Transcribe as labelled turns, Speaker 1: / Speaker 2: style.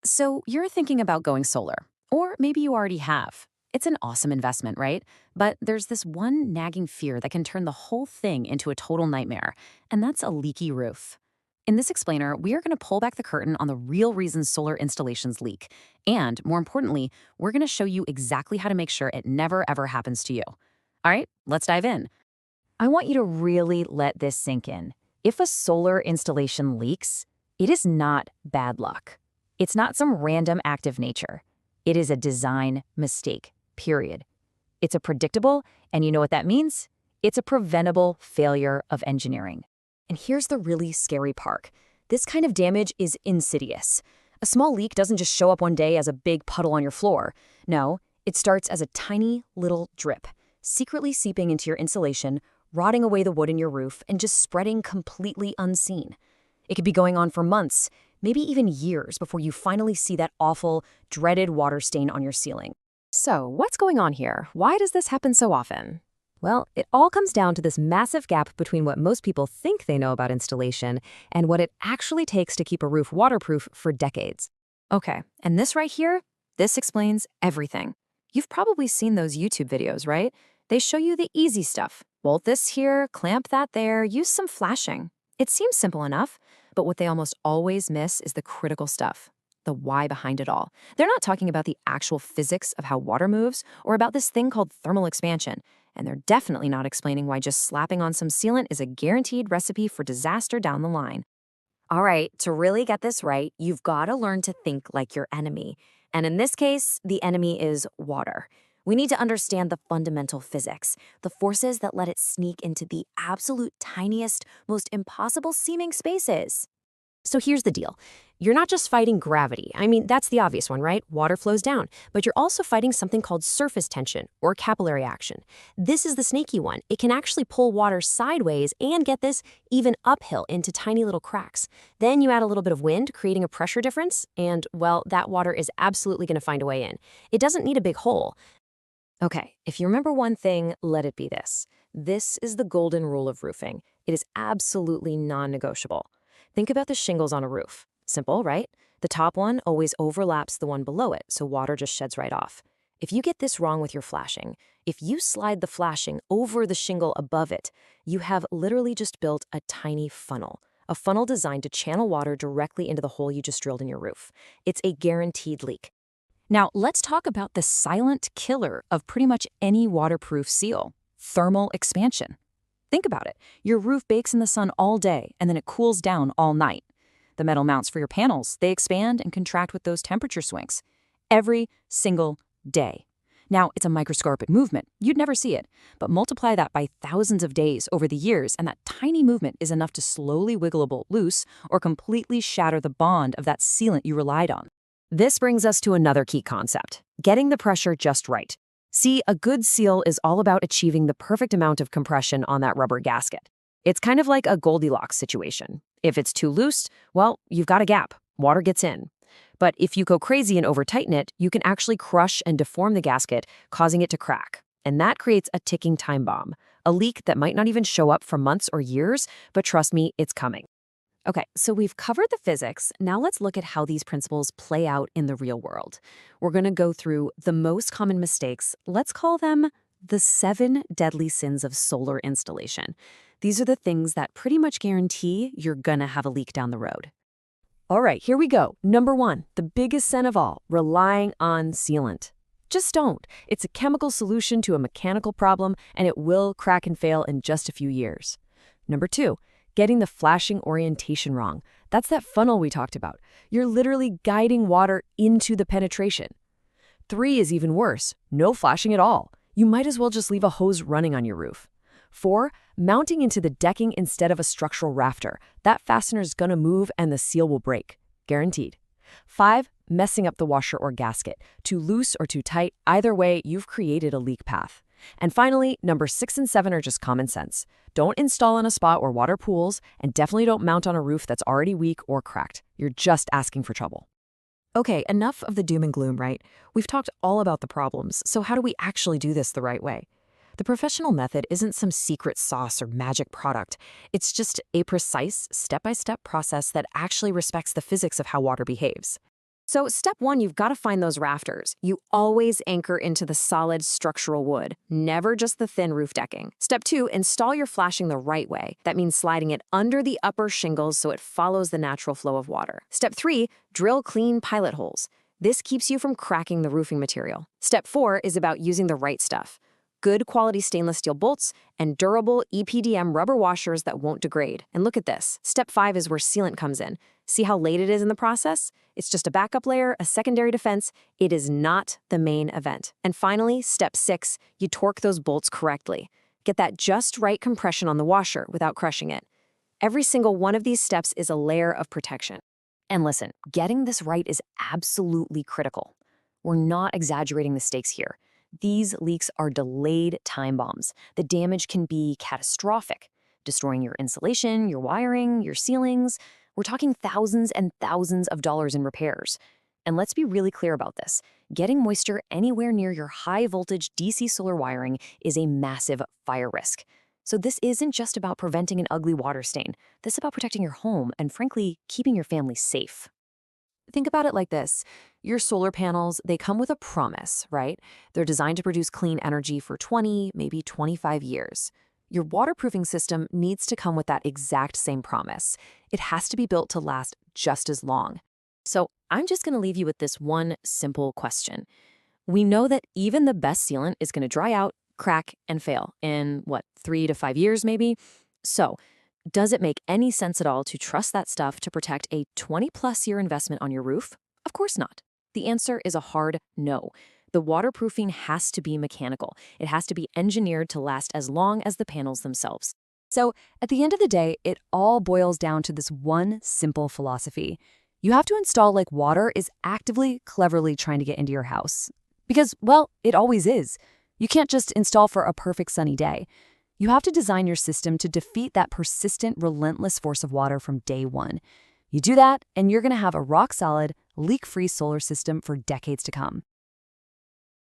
Speaker 1: So you're thinking about going solar, or maybe you already have. It's an awesome investment, right? But there's this one nagging fear that can turn the whole thing into a total nightmare, and that's a leaky roof. In this explainer, we are going to pull back the curtain on the real reasons solar installations leak. And more importantly, we're going to show you exactly how to make sure it never ever happens to you. All right, let's dive in.
Speaker 2: I want you to really let this sink in. If a solar installation leaks, it is not bad luck. It's not some random act of nature. It is a design mistake, period. It's a predictable, and you know what that means? It's a preventable failure of engineering. And here's the really scary part. This kind of damage is insidious. A small leak doesn't just show up one day as a big puddle on your floor. No, it starts as a tiny little drip, secretly seeping into your insulation, rotting away the wood in your roof, and just spreading completely unseen. It could be going on for months, maybe even years, before you finally see that awful, dreaded water stain on your ceiling.
Speaker 1: So, what's going on here? Why does this happen so often?
Speaker 2: Well, it all comes down to this massive gap between what most people think they know about installation and what it actually takes to keep a roof waterproof for decades.
Speaker 1: Okay, and this right here, this explains everything. You've probably seen those YouTube videos, right? They show you the easy stuff. Bolt this here, clamp that there, use some flashing. It seems simple enough, but what they almost always miss is the critical stuff, the why behind it all. They're not talking about the actual physics of how water moves or about this thing called thermal expansion. And they're definitely not explaining why just slapping on some sealant is a guaranteed recipe for disaster down the line.
Speaker 2: All right, to really get this right, you've got to learn to think like your enemy. And in this case, the enemy is water. We need to understand the fundamental physics, the forces that let it sneak into the absolute tiniest, most impossible seeming spaces. So here's the deal. You're not just fighting gravity. I mean, that's the obvious one, right? Water flows down. But you're also fighting something called surface tension or capillary action. This is the snaky one. It can actually pull water sideways and, get this, even uphill into tiny little cracks. Then you add a little bit of wind, creating a pressure difference, and, well, that water is absolutely going to find a way in. It doesn't need a big hole. Okay, if you remember one thing, let it be this. This is the golden rule of roofing. It is absolutely non-negotiable. Think about the shingles on a roof. Simple, right? The top one always overlaps the one below it, so water just sheds right off. If you get this wrong with your flashing, if you slide the flashing over the shingle above it, you have literally just built a tiny funnel. A funnel designed to channel water directly into the hole you just drilled in your roof. It's a guaranteed leak.
Speaker 1: Now, let's talk about the silent killer of pretty much any waterproof seal, thermal expansion. Think about it. Your roof bakes in the sun all day, and then it cools down all night. The metal mounts for your panels, they expand and contract with those temperature swings every single day. Now, it's a microscopic movement. You'd never see it. But multiply that by thousands of days over the years, and that tiny movement is enough to slowly wiggle a bolt loose or completely shatter the bond of that sealant you relied on.
Speaker 2: This brings us to another key concept, getting the pressure just right. See, a good seal is all about achieving the perfect amount of compression on that rubber gasket. It's kind of like a Goldilocks situation. If it's too loose, well, you've got a gap. Water gets in. But if you go crazy and over-tighten it, you can actually crush and deform the gasket, causing it to crack. And that creates a ticking time bomb, a leak that might not even show up for months or years, but trust me, it's coming.
Speaker 1: Okay, so we've covered the physics. Now let's look at how these principles play out in the real world. We're going to go through the most common mistakes. Let's call them the 7 deadly sins of solar installation. These are the things that pretty much guarantee you're going to have a leak down the road.
Speaker 2: All right, here we go. Number 1, the biggest sin of all, relying on sealant. Just don't. It's a chemical solution to a mechanical problem, and it will crack and fail in just a few years. Number 2, getting the flashing orientation wrong. That's that funnel we talked about. You're literally guiding water into the penetration. 3 is even worse. No flashing at all. You might as well just leave a hose running on your roof. 4, mounting into the decking instead of a structural rafter. That fastener's gonna move and the seal will break. Guaranteed. 5, messing up the washer or gasket. Too loose or too tight, either way, you've created a leak path. And finally, number 6 and 7 are just common sense. Don't install in a spot where water pools, and definitely don't mount on a roof that's already weak or cracked. You're just asking for trouble. Okay, enough of the doom and gloom, right? We've talked all about the problems, so how do we actually do this the right way? The professional method isn't some secret sauce or magic product. It's just a precise, step-by-step process that actually respects the physics of how water behaves. So step one, you've got to find those rafters. You always anchor into the solid structural wood, never just the thin roof decking. Step two, install your flashing the right way. That means sliding it under the upper shingles so it follows the natural flow of water. Step three, drill clean pilot holes. This keeps you from cracking the roofing material. Step four is about using the right stuff. Good quality stainless steel bolts and durable EPDM rubber washers that won't degrade. And look at this. Step five is where sealant comes in. See how late it is in the process? It's just a backup layer, a secondary defense. It is not the main event. And finally, step six, you torque those bolts correctly. Get that just right compression on the washer without crushing it. Every single one of these steps is a layer of protection.
Speaker 1: And listen, getting this right is absolutely critical. We're not exaggerating the stakes here. These leaks are delayed time bombs. The damage can be catastrophic, destroying your insulation, your wiring, your ceilings. We're talking thousands and thousands of dollars in repairs. And let's be really clear about this. Getting moisture anywhere near your high-voltage DC solar wiring is a massive fire risk. So this isn't just about preventing an ugly water stain. This is about protecting your home and, frankly, keeping your family safe. Think about it like this. Your solar panels, they come with a promise, right? They're designed to produce clean energy for 20, maybe 25 years. Your waterproofing system needs to come with that exact same promise. It has to be built to last just as long. So I'm just going to leave you with this one simple question. We know that even the best sealant is going to dry out, crack, and fail in, 3 to 5 years maybe? So does it make any sense at all to trust that stuff to protect a 20-plus year investment on your roof? Of course not. The answer is a hard no. The waterproofing has to be mechanical. It has to be engineered to last as long as the panels themselves. So at the end of the day, it all boils down to this one simple philosophy. You have to install like water is actively, cleverly trying to get into your house. Because, well, it always is. You can't just install for a perfect sunny day. You have to design your system to defeat that persistent, relentless force of water from day one. You do that, and you're going to have a rock-solid, leak-free solar system for decades to come.